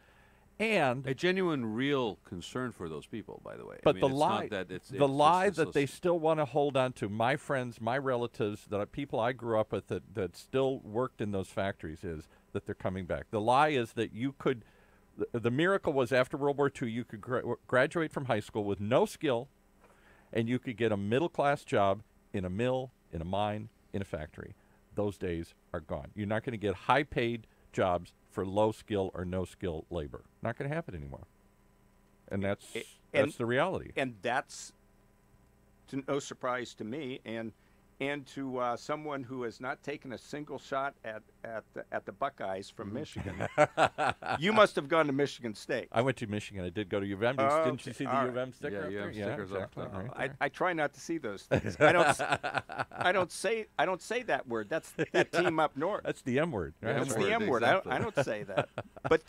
Speaker 2: And
Speaker 5: A genuine, real concern for those people, by the way.
Speaker 2: but
Speaker 5: I mean,
Speaker 2: the
Speaker 5: it's
Speaker 2: lie,
Speaker 5: not that it's
Speaker 2: the lie
Speaker 5: it's
Speaker 2: that they still want to hold on to, my friends, my relatives, people I grew up with that still worked in those factories, is that they're coming back. The lie is that you could. The miracle was after World War II, you could graduate from high school with no skill, and you could get a middle-class job in a mill, in a mine, in a factory. Those days are gone. You're not going to get high-paid jobs for low skill or no skill labor. Not going to happen anymore. And that's the reality.
Speaker 4: And that's no surprise to me and to someone who has not taken a single shot at the Buckeyes from Michigan. You must have gone to Michigan State.
Speaker 2: I went to Michigan. I did go to U of M.
Speaker 4: Oh,
Speaker 2: Didn't you see the
Speaker 4: okay.
Speaker 2: U of M sticker
Speaker 5: Yeah,
Speaker 2: up
Speaker 5: you
Speaker 2: there?
Speaker 5: have stickers up
Speaker 2: exactly.
Speaker 5: there.
Speaker 2: Right
Speaker 4: I try not to see those things. I don't say that word. That's that team up north.
Speaker 2: That's the M word. Right?
Speaker 4: That's
Speaker 5: M-word,
Speaker 4: the M word.
Speaker 5: exactly.
Speaker 4: I don't say that. But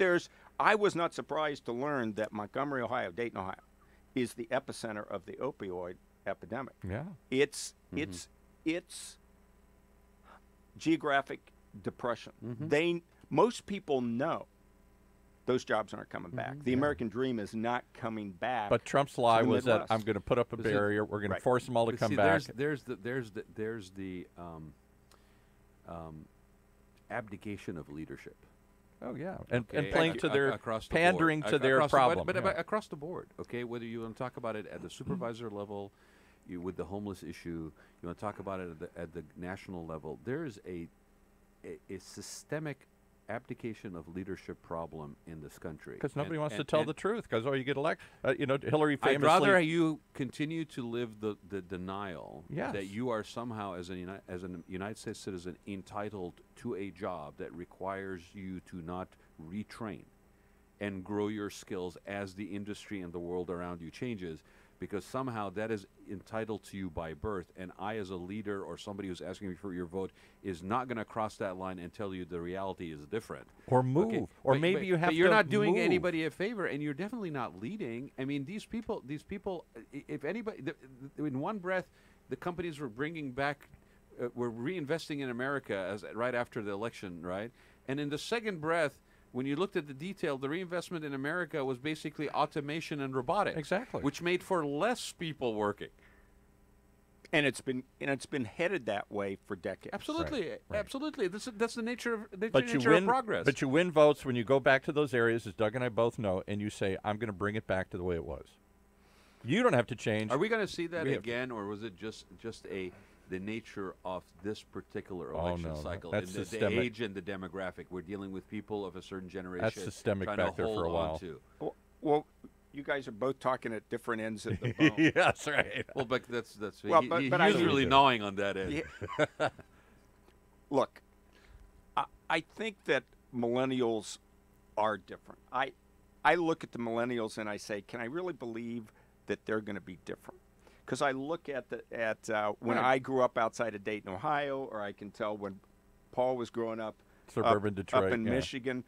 Speaker 4: I was not surprised to learn that Montgomery, Ohio, Dayton, Ohio, is the epicenter of the opioid epidemic.
Speaker 2: Yeah.
Speaker 4: It's geographic depression. Most people know those jobs aren't coming back. The American dream is not coming back.
Speaker 2: But Trump's lie
Speaker 4: the
Speaker 2: was that
Speaker 4: Midwest.
Speaker 2: I'm going to put up a
Speaker 5: But see-
Speaker 2: barrier. We're going
Speaker 4: Right.
Speaker 2: to force them all to
Speaker 5: But
Speaker 2: come
Speaker 5: see,
Speaker 2: back.
Speaker 5: There's the abdication of leadership.
Speaker 2: Oh yeah, and
Speaker 5: Okay,
Speaker 2: playing to their
Speaker 5: across the
Speaker 2: pandering
Speaker 5: board.
Speaker 2: to their
Speaker 5: Across the-
Speaker 2: problem.
Speaker 5: but
Speaker 2: yeah.
Speaker 5: across the board, okay. Whether you want to talk about it at the supervisor level, with the homeless issue, you want to talk about it at the national level. There is a systemic abdication of leadership problem in this country.
Speaker 2: Because nobody wants to tell the truth. Because you get elected. Hillary
Speaker 5: I'd
Speaker 2: famously.
Speaker 5: rather you continue to live the denial
Speaker 2: Yes.
Speaker 5: that you are somehow, as a United States citizen, entitled to a job that requires you to not retrain and grow your skills as the industry and the world around you changes, because somehow that is entitled to you by birth, and I, as a leader or somebody who's asking me for your vote, is not going to cross that line and tell you the reality is different.
Speaker 2: Or move.
Speaker 5: Okay?
Speaker 2: Or
Speaker 5: But-
Speaker 2: maybe
Speaker 5: but-
Speaker 2: you have
Speaker 5: but you're
Speaker 2: to
Speaker 5: not doing
Speaker 2: move.
Speaker 5: anybody a favor, and you're definitely not leading. I mean, these people, if anybody, in one breath, the companies were bringing back, were reinvesting in America right after the election, right? And in the second breath, when you looked at the detail, the reinvestment in America was basically automation and robotics.
Speaker 2: Exactly.
Speaker 5: Which made for less people working.
Speaker 4: And it's been headed that way for decades.
Speaker 5: Absolutely,
Speaker 2: right.
Speaker 5: absolutely. That's the nature of
Speaker 2: But you
Speaker 5: nature
Speaker 2: win.
Speaker 5: of progress.
Speaker 2: But you win votes when you go back to those areas, as Doug and I both know, and you say, "I'm going to bring it back to the way it was." You don't have to change.
Speaker 5: Are we going to see that
Speaker 2: We have-
Speaker 5: again, or was it just the nature of this particular
Speaker 2: Oh,
Speaker 5: election
Speaker 2: no,
Speaker 5: cycle?
Speaker 2: that's
Speaker 5: and the
Speaker 2: systemic.
Speaker 5: age and the demographic. We're dealing with people of a certain generation.
Speaker 2: That's systemic
Speaker 5: trying
Speaker 2: back
Speaker 5: to
Speaker 2: there
Speaker 5: hold
Speaker 2: for a while.
Speaker 5: on to.
Speaker 4: Well, you guys are both talking at different ends of the bone.
Speaker 2: Yes, right.
Speaker 5: Well, but that's
Speaker 4: Well,
Speaker 5: he,
Speaker 4: but
Speaker 5: he's
Speaker 4: I-
Speaker 5: really gnawing on that end.
Speaker 4: Yeah. Look, I think that millennials are different. I look at the millennials and I say, can I really believe that they're going to be different? Because I look at when I grew up outside of Dayton, Ohio, or I can tell when Paul was growing up
Speaker 2: Suburban
Speaker 4: up
Speaker 2: Detroit,
Speaker 4: in
Speaker 2: yeah.
Speaker 4: Michigan.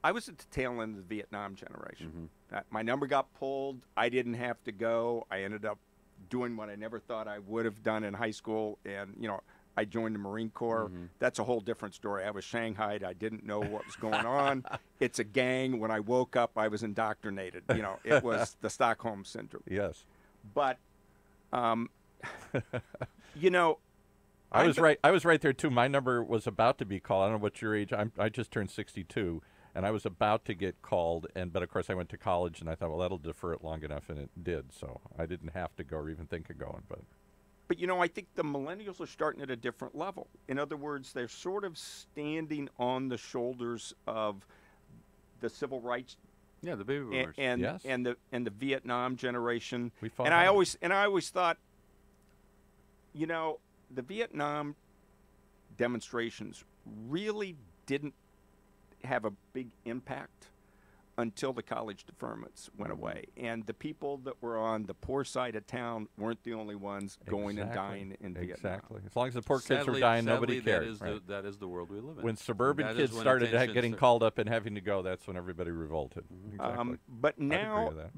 Speaker 4: I was at the tail end of the Vietnam generation. My number got pulled. I didn't have to go. I ended up doing what I never thought I would have done in high school, and I joined the Marine Corps. That's a whole different story. I was shanghaied. I didn't know what was going on. It's a gang. When I woke up, I was indoctrinated. It was the Stockholm syndrome.
Speaker 2: Yes.
Speaker 4: But,
Speaker 2: I was right. I was right there too. My number was about to be called. I don't know what your age. I just turned 62, and I was about to get called. But of course, I went to college, and I thought, well, that'll defer it long enough, and it did. So I didn't have to go or even think of going. But
Speaker 4: I think the millennials are starting at a different level. In other words, they're sort of standing on the shoulders of the civil rights
Speaker 5: Yeah, the baby boomers.
Speaker 4: and
Speaker 2: Yes.
Speaker 4: the Vietnam generation.
Speaker 2: We fought
Speaker 4: And I
Speaker 2: hard.
Speaker 4: always thought, the Vietnam demonstrations really didn't have a big impact until the college deferments went away. And the people that were on the poor side of town weren't the only ones going and dying in Vietnam.
Speaker 2: Exactly. As long as the poor kids were
Speaker 5: Sadly-
Speaker 2: dying, nobody
Speaker 5: sadly,
Speaker 2: cared.
Speaker 5: That is,
Speaker 2: right?
Speaker 5: that is the world we live in.
Speaker 2: When suburban
Speaker 5: That is
Speaker 2: kids
Speaker 5: when
Speaker 2: started
Speaker 5: attention
Speaker 2: getting
Speaker 5: sta-
Speaker 2: called up and having to go, that's when everybody revolted. Exactly.
Speaker 4: But
Speaker 2: agree
Speaker 4: now,
Speaker 2: with that.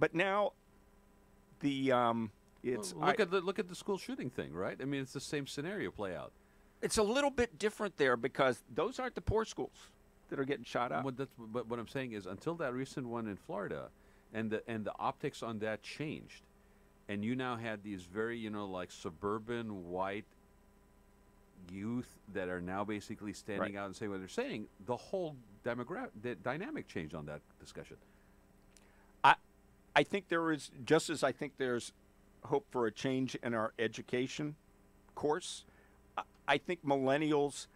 Speaker 4: it's
Speaker 5: Well, look at the school shooting thing, right? I mean, it's the same scenario play out.
Speaker 4: it's a little bit different there because those aren't the poor schools that are getting shot up.
Speaker 5: But what I'm saying is, until that recent one in Florida, and the optics on that changed, and you now had these very like suburban white youth that are now basically standing out and saying what they're saying. The whole the dynamic changed on that discussion.
Speaker 4: I think there is, just as I think there's hope for a change in our education course, I think millennials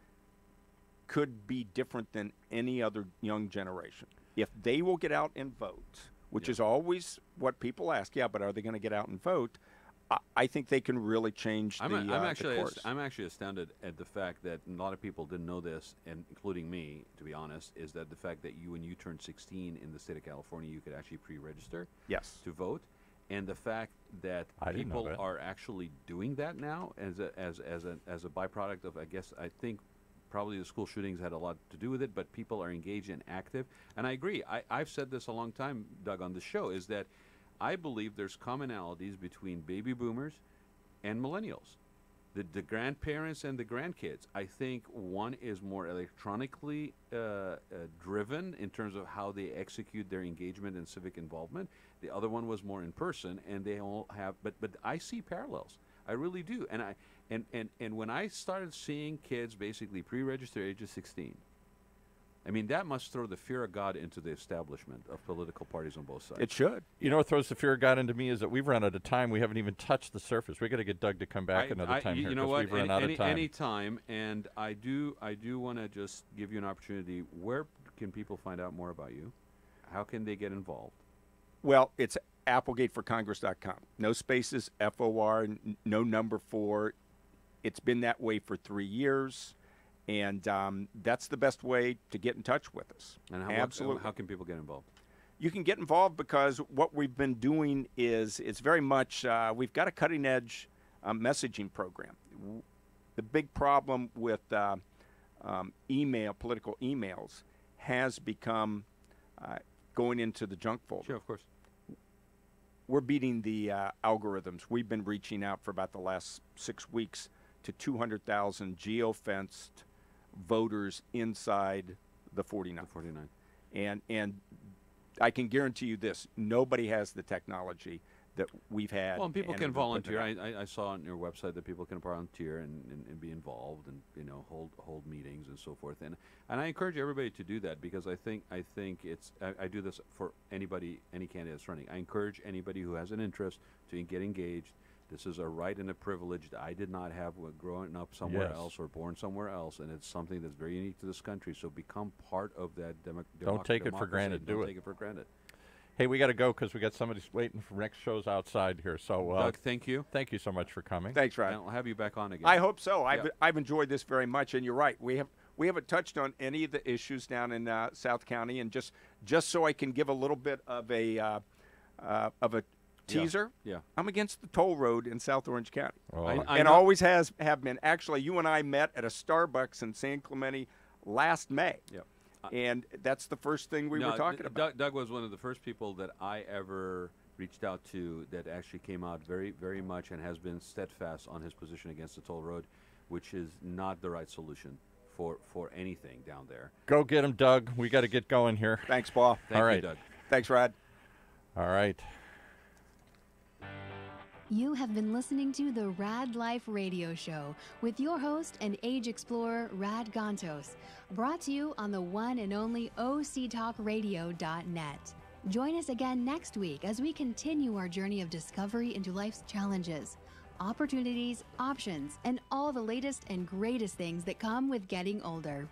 Speaker 4: could be different than any other young generation. If they will get out and vote, which is always what people ask, but are they going to get out and vote? I think they can really change the course.
Speaker 5: I'm actually astounded at the fact that a lot of people didn't know this, and including me, to be honest, is that the fact that when you turned 16 in the state of California, you could actually pre-register to vote, and the fact that
Speaker 2: I didn't know
Speaker 5: people
Speaker 2: that.
Speaker 5: are actually doing that now as a byproduct of, I think probably the school shootings had a lot to do with it, but people are engaged and active, and I agree. I've said this a long time, Doug, on the show, is that I believe there's commonalities between baby boomers and millennials. The grandparents and the grandkids. I think one is more electronically driven in terms of how they execute their engagement and civic involvement. The other one was more in person, and they all have. But I see parallels. I really do. And when I started seeing kids basically pre-register ages 16, I mean, that must throw the fear of God into the establishment of political parties on both sides.
Speaker 4: It should.
Speaker 2: You know what throws the fear of God into me is that we've run out of time. We haven't even touched the surface. We got to get Doug to come back another time here.
Speaker 5: You know
Speaker 2: 'cause
Speaker 5: what?
Speaker 2: We've run out of time.
Speaker 5: Any time, and I do want to just give you an opportunity. Where can people find out more about you? How can they get involved?
Speaker 4: Well, it's applegateforcongress.com. No spaces, FOR, no number 4. It's been that way for 3 years, and that's the best way to get in touch with us.
Speaker 5: And
Speaker 4: Absolutely.
Speaker 5: how can people get involved?
Speaker 4: You can get involved because what we've been doing is it's very much we've got a cutting-edge messaging program. The big problem with political emails, has become going into the junk folder.
Speaker 5: Sure, of course.
Speaker 4: We're beating the algorithms. We've been reaching out for about the last 6 weeks to 200,000 geo-fenced voters inside the 49. And I can guarantee you this: nobody has the technology that we've had.
Speaker 5: Well, and people can
Speaker 4: have
Speaker 5: volunteer.
Speaker 4: put it out.
Speaker 5: I saw on your website that people can volunteer and be involved and hold meetings and so forth. And I encourage everybody to do that, because I think it's I do this for anybody, any candidate that's running. I encourage anybody who has an interest to get engaged. This is a right and a privilege that I did not have growing up somewhere else or born somewhere else, and it's something that's very unique to this country. So become part of that
Speaker 2: Don't take it for granted.
Speaker 5: Don't take it for granted.
Speaker 2: Hey, we got to go because we got somebody waiting for next shows outside here. So,
Speaker 5: Doug, thank you.
Speaker 2: Thank you so much for coming.
Speaker 4: Thanks, Rod.
Speaker 5: And I'll have you back on again.
Speaker 4: I hope so. I've enjoyed this very much, and you're right. We haven't touched on any of the issues down in South County, and just so I can give a little bit of a teaser.
Speaker 5: Yeah.
Speaker 4: I'm against the toll road in South Orange County,
Speaker 5: I
Speaker 4: and
Speaker 5: know-
Speaker 4: always have been. Actually, you and I met at a Starbucks in San Clemente last May.
Speaker 5: Yeah.
Speaker 4: And that's the first thing we were talking about.
Speaker 5: Doug was one of the first people that I ever reached out to that actually came out very, very much and has been steadfast on his position against the toll road, which is not the right solution for anything down there.
Speaker 2: Go get him, Doug. We got to get going here.
Speaker 4: Thanks, Paul.
Speaker 5: Thank
Speaker 2: All
Speaker 5: you,
Speaker 2: right.
Speaker 5: Doug.
Speaker 4: Thanks, Rod.
Speaker 2: All right.
Speaker 1: You have been listening to the Raad Life radio show with your host and age explorer, Rad Gantos, brought to you on the one and only octalkradio.net. Join us again next week as we continue our journey of discovery into life's challenges, opportunities, options, and all the latest and greatest things that come with getting older.